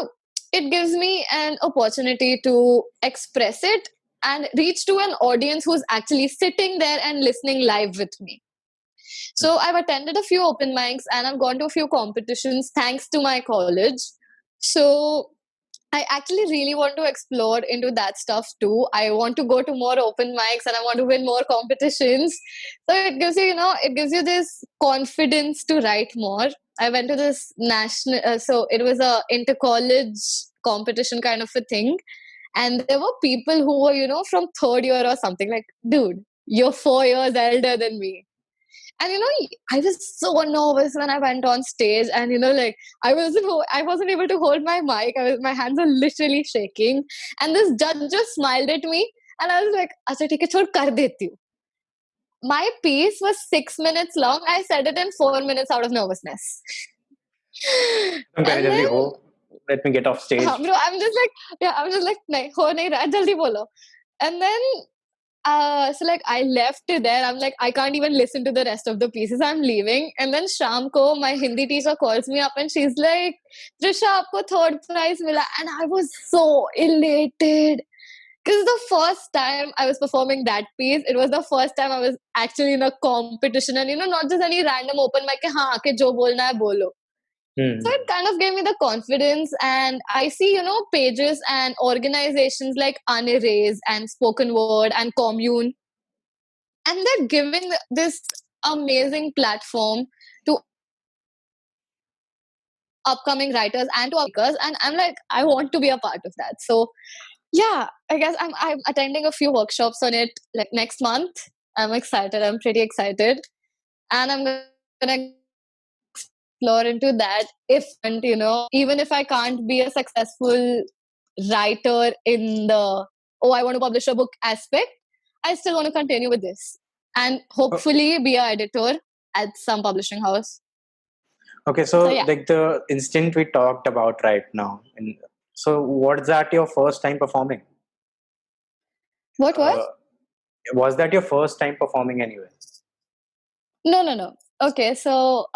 it gives me an opportunity to express it and reach to an audience who's actually sitting there and listening live with me. So I've attended a few open mics and I've gone to a few competitions thanks to my college. So I actually really want to explore into that stuff too. I want to go to more open mics and I want to win more competitions. So it gives you, it gives you this confidence to write more. I went to this national, so it was a inter-college competition kind of a thing. And there were people who were, from third year or something. Like, dude, you're 4 years elder than me. And I was so nervous when I went on stage, and like I wasn't able to hold my mic. My hands were literally shaking, and this judge just smiled at me, and I was like, "Acha, theek hai, chhod, kar deti hu." My piece was 6 minutes long. I said it in 4 minutes out of nervousness. तुम पहले And जल्दी then, हो. Let me get off stage. bro, I'm just like, nahi, ho nahi raha, jaldi bolo. And then so like I left it there. I'm like, I can't even listen to the rest of the pieces. I'm leaving. And then Sham ko, my Hindi teacher calls me up and she's like, Trisha, aapko third prize mila. And I was so elated. Because the first time I was performing that piece, it was the first time I was actually in a competition. And not just any random open mic, haan, aake jo bolna hai, bolo. So it kind of gave me the confidence, and I see, pages and organizations like Unerase and Spoken Word and Commune, and they're giving this amazing platform to upcoming writers and to speakers, and I'm like, I want to be a part of that. So yeah, I guess I'm attending a few workshops on it like next month. I'm excited. I'm pretty excited, and I'm gonna explore into that. If and even if I can't be a successful writer in the I want to publish a book aspect, I still want to continue with this and hopefully be an editor at some publishing house. Okay, So so yeah. like the instant we talked about right now, and so what's that your first time performing? What was? Was that your first time performing anywhere? No. Okay, so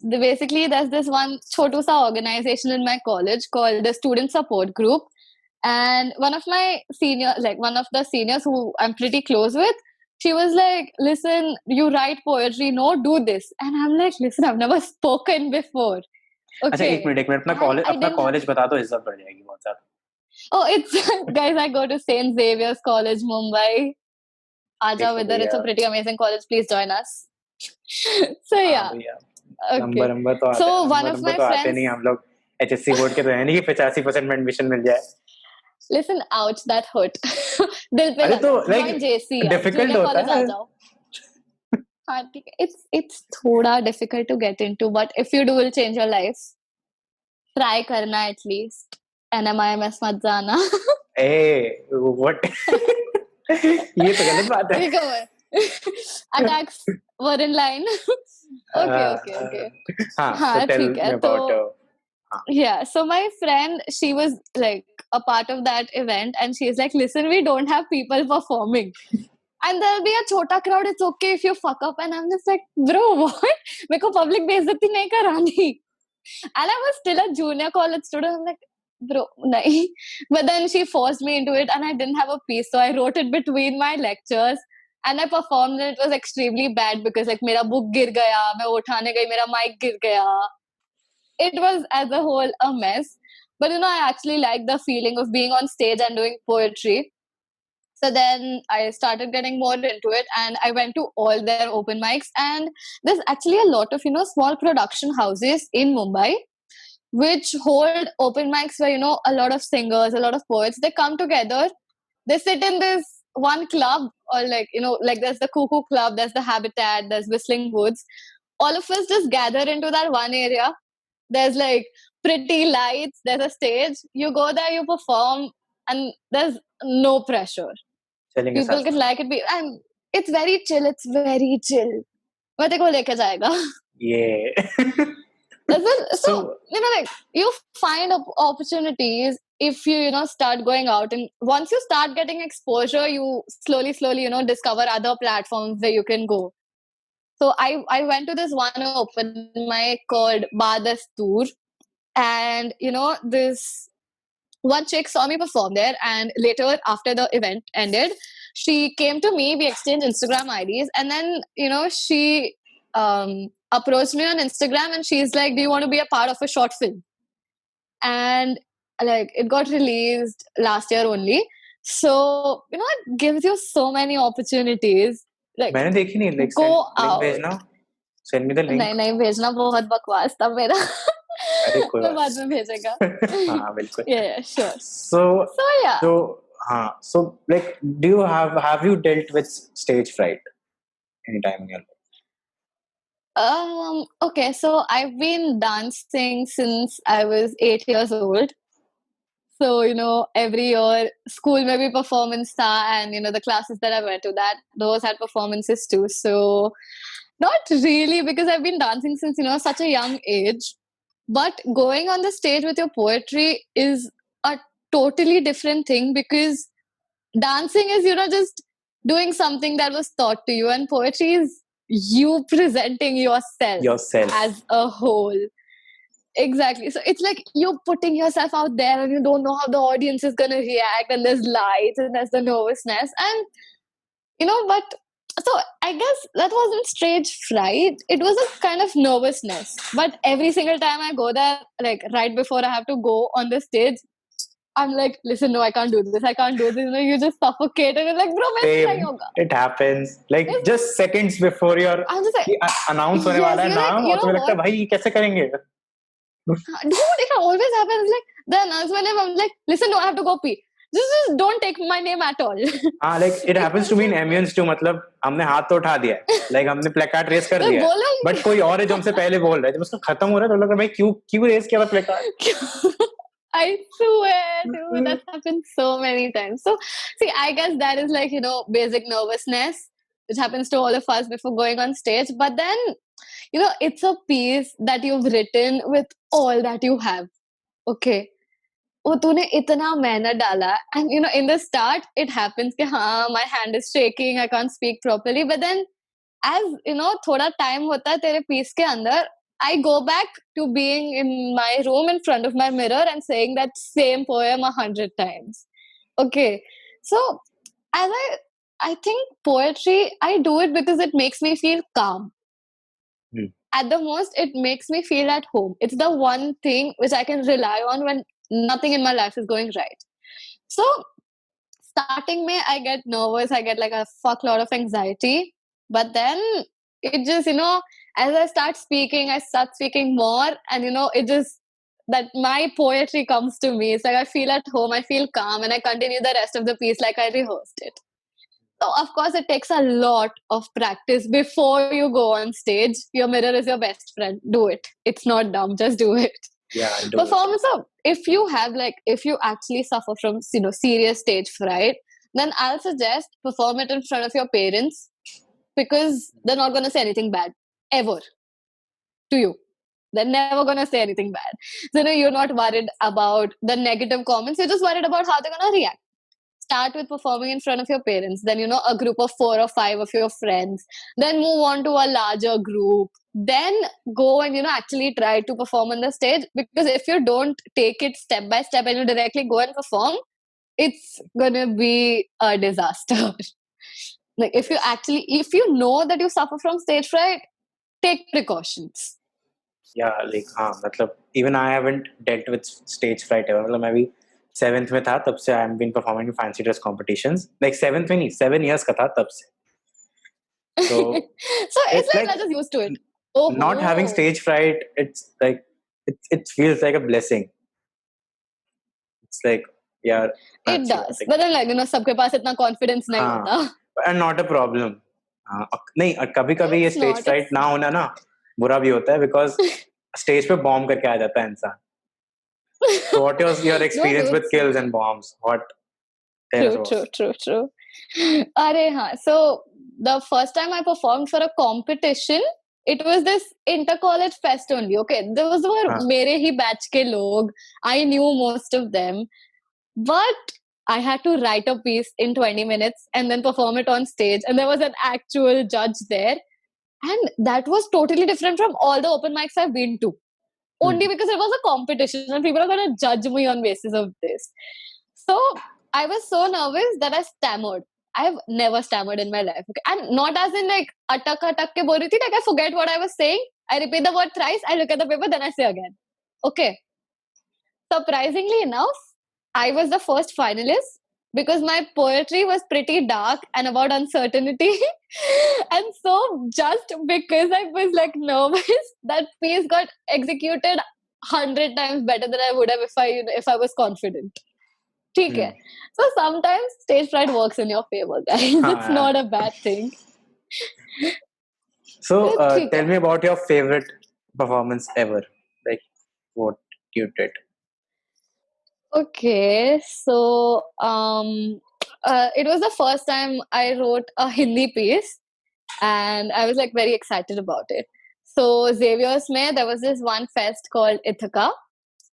basically there's this one chotu sa organization in my college called the Student Support Group, and one of the seniors who I'm pretty close with, she was like, "Listen, you write poetry, no, do this." And I'm like, "Listen, I've never spoken before." अच्छा एक Okay. Minute अपना And college I didn't have. College बता दो, इज्जत बढ़ जाएगी बहुत ज्यादा. Oh, it's guys. I go to Saint Xavier's College, Mumbai. Aja देखो Vidhar. It's भैया. a pretty amazing college. Please join us. So हाँ yeah. भैया. Okay. So one of my number तो आते friends. नहीं हम लोग. HSC बोर्ड के तो है नहीं कि 85% में एडमिशन मिल जाए. Listen, ouch, that hurt. दिल पे अरे तो लगा. लाइक Join JC यार. डिफिकल्ट Junior होता college आ है. जाओ. हाँ, ठीक है. It's थोड़ा difficult to get into, but if you do, will change your life. Try करना at least. NMIMS मत जाना. ए व्हाट. ये तो गलत बात है. Recover. Attacks were in line. Okay. हाँ, हाँ, so tell ठीक है. me about तो yeah, so my friend, she was like a part of that event, and she's like, listen, we don't have people performing. And there'll be a chota crowd, it's okay if you fuck up. And I'm just like, bro, what? Meko public बेइज्जती नहीं करानी. And I was still a junior college student. I'm like, bro, nahi. But then she forced me into it, and I didn't have a piece, so I wrote it between my lectures. And I performed, and it was extremely bad because like मेरा book गिर गया, मैं उठाने गई, मेरा mic गिर गया. It was as a whole a mess. But I actually like the feeling of being on stage and doing poetry. So then I started getting more into it, and I went to all their open mics. And there's actually a lot of small production houses in Mumbai which hold open mics where a lot of singers, a lot of poets, they come together. They sit in this one club, or like there's the Cuckoo Club, there's the Habitat, there's Whistling Woods. All of us just gather into that one area. There's like pretty lights, there's a stage. You go there, you perform, and there's no pressure. चलेंगे People साथ can में. like it, and it's very chill. It's very chill. मैं तेरे को लेके जाएगा. ये. So like you find opportunities if you start going out, and once you start getting exposure, you slowly discover other platforms where you can go. So I went to this one open mic called Badastur, and this one chick saw me perform there, and later after the event ended, she came to me, we exchanged Instagram IDs, and then she approached me on Instagram, and she's like, do you want to be a part of a short film? And like it got released last year only. So it gives you so many opportunities. Like मैंने देखी नहीं. Like go link out. भेजना. Send me the link. नहीं भेजना, बहुत बकवास था मेरा. अरे कोई मैं बात बाद में भेजेगा. हाँ बिल्कुल. Yeah, sure. So yeah. हाँ, so like do you have you dealt with stage fright anytime in your life? Okay, so I've been dancing since I was 8 years old. So, every year school maybe performance tha, and the classes that I went to, that those had performances too. So not really, because I've been dancing since such a young age. But going on the stage with your poetry is a totally different thing, because dancing is just doing something that was taught to you, and poetry is you presenting yourself as a whole. Exactly. So it's like you're putting yourself out there, and you don't know how the audience is going to react, and there's lights, and there's the nervousness, and but so I guess that wasn't stage fright, it was a kind of nervousness. But every single time I go there, like right before I have to go on the stage, I'm like, listen, no, I can't do this. You just suffocate, and you're like, bro, Same. nahi hoga. It happens. Like just seconds before your I'm just like, announce होने वाला है नाम, और तुम्हें लगता है भाई ये कैसे करेंगे? Dude, it always happens. Like the announcement, I'm like, listen, no, I have to go pee. Just don't take my name at all. हाँ, like it happens to me in ambience too. मतलब हमने हाथ तो उठा दिया है, like हमने placard raise कर दिया है, but कोई और है जो हमसे पहले बोल रहा है, जब उसका खत्म हो रहा है तो लग रहा है भाई क्यों raise किया था placard? I swear, dude, that's happened so many times. So, see, I guess that is like, basic nervousness, which happens to all of us before going on stage. But then, it's a piece that you've written with all that you have. Okay. वो तूने इतना मेहनत डाला, and in the start it happens कि हाँ, my hand is shaking, I can't speak properly, but then as थोड़ा time होता है तेरे piece के अंदर, I go back to being in my room in front of my mirror and saying that same poem 100 times. Okay, so as I think poetry, I do it because it makes me feel calm. at the most, it makes me feel at home. It's the one thing which I can rely on when nothing in my life is going right. So, starting May, I get nervous. I get like a fuckload of anxiety. But then it just, as I start speaking more, and it just that my poetry comes to me. It's like I feel at home, I feel calm, and I continue the rest of the piece like I rehearsed it. So, of course, it takes a lot of practice before you go on stage. Your mirror is your best friend. Do it. It's not dumb. Just do it. Yeah, do Performance of, if you actually suffer from serious stage fright, then I'll suggest perform it in front of your parents, because they're not going to say anything bad ever to you. They're never going to say anything bad. So you're not worried about the negative comments. You're just worried about how they're going to react. Start with performing in front of your parents, then a group of 4 or 5 of your friends, then move on to a larger group, then go and actually try to perform on the stage. Because if you don't take it step by step and you directly go and perform, it's gonna be a disaster. Like, if you know that you suffer from stage fright, take precautions. Yeah, like मतलब even I haven't dealt with stage fright ever. मतलब मैं भी 7th में था तब से I have been performing in fancy dress competitions. Like 7th में नहीं, 7 years का था तब से. So So it's like I'm just used to it. not having stage fright, it's like it feels like a blessing. It's like, yeah, It does, but then like सबके पास इतना confidence नहीं होता. And not a problem. नहीं, कभी-कभी ये stage fright ना होना ना बुरा भी होता है, because stage पे bomb करके आ जाता है इंसान. So what was your experience with kills and bombs? True. Arey हाँ. So the first time I performed for a competition, it was this inter-college fest only. Okay, those were मेरे ही batch के लोग. I knew most of them, but I had to write a piece in 20 minutes and then perform it on stage. And there was an actual judge there. And that was totally different from all the open mics I've been to. Only because it was a competition and people are going to judge me on basis of this. So I was so nervous that I stammered. I've never stammered in my life. Okay? And not as in like atak ke bol rahi thi, like I forget what I was saying. I repeat the word thrice, I look at the paper, then I say again. Okay. Surprisingly enough, I was the first finalist because my poetry was pretty dark and about uncertainty. And so just because I was like nervous, that piece got executed 100 times better than I would have if I was confident. Okay. So sometimes stage fright works in your favor, guys. It's not a bad thing. So tell me about your favorite performance ever. Like what you did. Okay, so it was the first time I wrote a Hindi piece, and I was like very excited about it. So Xavier's mein, there was this one fest called Ithaca,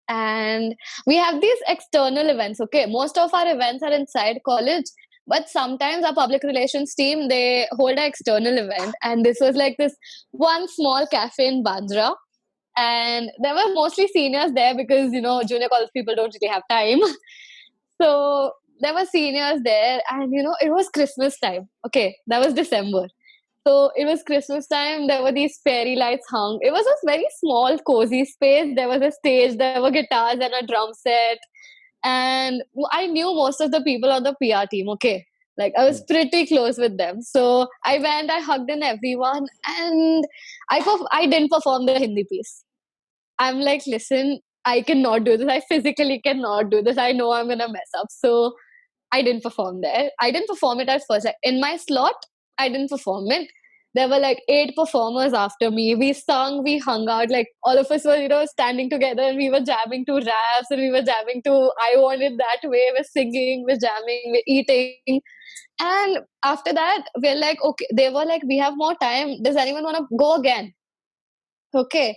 and we have these external events. Okay, most of our events are inside college, but sometimes our public relations team, they hold an external event, and this was like this one small cafe in Bandra. And there were mostly seniors there because junior college people don't really have time. So there were seniors there, and it was Christmas time. Okay, that was December. So it was Christmas time. There were these fairy lights hung. It was a very small, cozy space. There was a stage, there were guitars and a drum set. And I knew most of the people on the PR team. Okay, like I was pretty close with them. So I went, I hugged in everyone, and I didn't perform the Hindi piece. I'm like, listen, I cannot do this. I physically cannot do this. I know I'm gonna mess up. So I didn't perform there. I didn't perform it at first. Like, in my slot, I didn't perform it. There were like 8 performers after me. We sung, we hung out. Like all of us were, standing together, and we were jamming to raps, and we were jamming to I Want It That Way. We're singing, we're jamming, we're eating. And after that, we're like, okay, they were like, we have more time. Does anyone want to go again? Okay.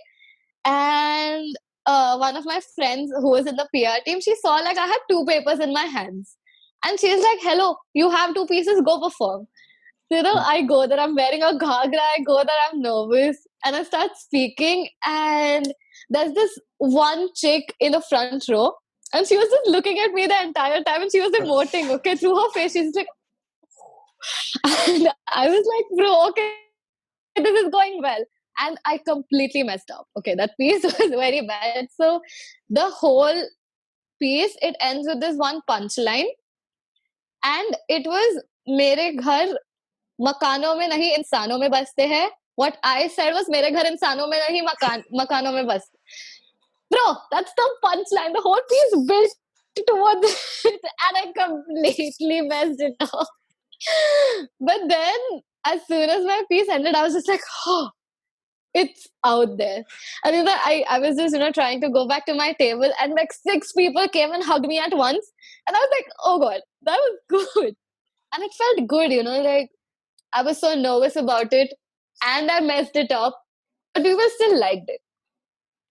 And one of my friends who was in the PR team, she saw like I had 2 papers in my hands. And she's like, hello, you have 2 pieces, go perform. So, I go there, I'm wearing a ghagra, I go there, I'm nervous. And I start speaking, and there's this one chick in the front row. And she was just looking at me the entire time, and she was emoting, okay, through her face. She's like, and I was like, bro, okay, this is going well. and I completely messed up. Okay, that piece was very bad. So the whole piece, it ends with this one punchline, and it was मेरे घर मकानों में नहीं इंसानों में बसते हैं. What I said was मेरे घर इंसानों में नहीं मकानों में बसते. Bro, that's the punchline. The whole piece built towards it, and I completely messed it up. But then, as soon as my piece ended, I was just like, oh, it's out there. And I was just, trying to go back to my table, and like 6 people came and hugged me at once. And I was like, oh God, that was good. And it felt good, like I was so nervous about it, and I messed it up, but people still liked it.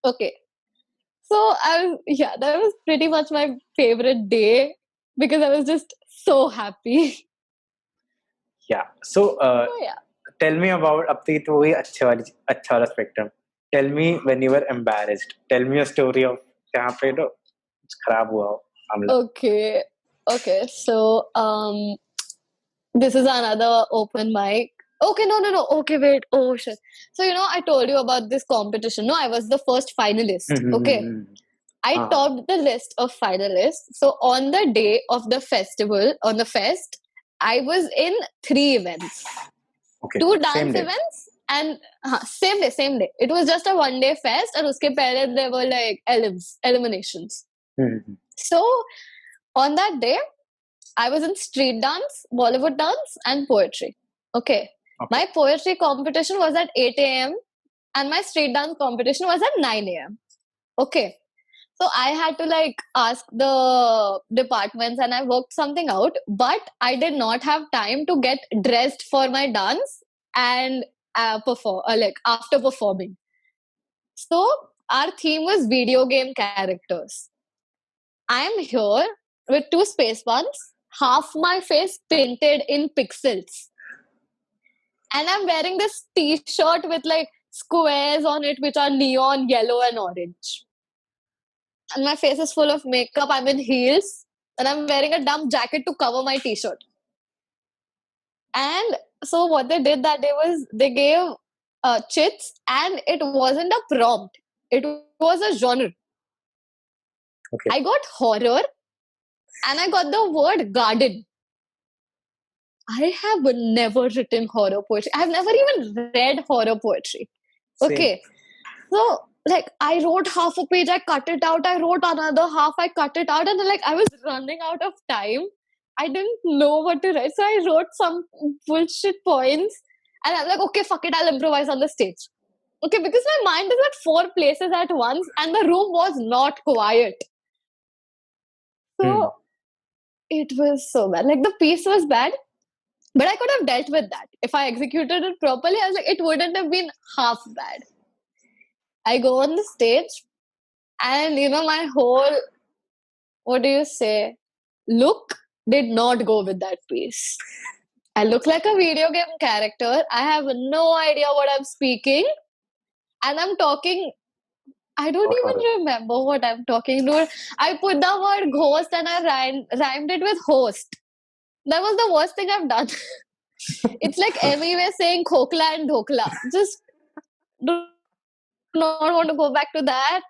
Okay. So that was pretty much my favorite day because I was just so happy. Yeah. So, tell me about अब तो वही अच्छा वाला spectrum. Tell me when you were embarrassed. Tell me a story of जहाँ पे कुछ खराब हुआ हो मामला. Okay. So this is another open mic. Okay, no. Okay, wait. Oh shit. So I told you about this competition. No, I was the first finalist. Okay. I topped the list of finalists. So on the day of the festival, on the fest, I was in 3 events. Okay. 2 dance events and same day. It was just a 1-day fest, and uske pehle there were like eliminations. So on that day, I was in street dance, Bollywood dance, and poetry. Okay. My poetry competition was at 8 a.m. and my street dance competition was at 9 a.m. Okay. So I had to ask the departments, and I worked something out, but I did not have time to get dressed for my dance and perform after performing. So our theme was video game characters. I am here with 2 space buns, half my face painted in pixels, and I'm wearing this t-shirt with squares on it which are neon yellow and orange. And my face is full of makeup. I'm in heels, and I'm wearing a dumb jacket to cover my t-shirt. And so what they did that day was they gave chits, and it wasn't a prompt. It was a genre. Okay. I got horror, and I got the word garden. I have never written horror poetry. I've never even read horror poetry. Okay. So I wrote half a page, I cut it out, I wrote another half, I cut it out, and I was running out of time. I didn't know what to write, so I wrote some bullshit points, and I'm like, okay, fuck it, I'll improvise on the stage. Okay, because my mind is at 4 places at once, and the room was not quiet. So it was so bad. The piece was bad, but I could have dealt with that. If I executed it properly, I was like, it wouldn't have been half bad. I go on the stage, and my whole, look did not go with that piece. I look like a video game character. I have no idea what I'm speaking, and I'm talking. I don't even remember what I'm talking to. I put the word ghost and I rhymed it with host. That was the worst thing I've done. It's like everywhere saying khokla and dhokla. Just do not want to go back to that.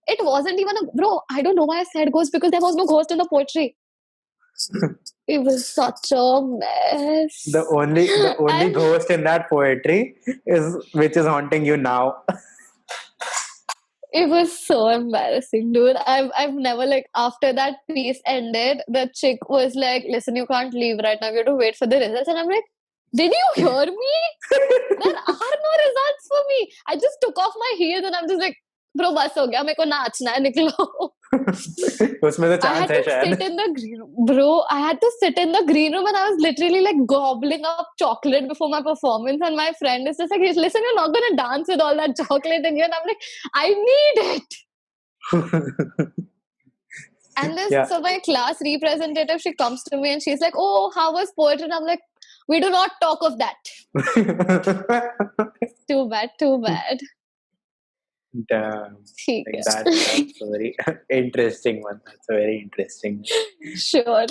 It wasn't even bro, I don't know why I said ghost, because there was no ghost in the poetry. It was such a mess. The only ghost in that poetry which is haunting you now. It was so embarrassing, dude. I've never after that piece ended, the chick was like, listen, you can't leave right now, you have to wait for the results. And I'm like, did you hear me? There are no results for me. I just took off my heels and I'm just like, bro, bas ho gaya, meko naachna hai, niklo. उसमें तो chance है शायद. I had to sit in the green room, and I was literally gobbling up chocolate before my performance, and my friend is just like, listen, you're not gonna dance with all that chocolate in here. And I'm like, I need it. And so my class representative, she comes to me and she's like, oh, how was poetry? And I'm like, we do not talk of that. Too bad. Damn. That's a very interesting one. That's a very interesting one. Sure.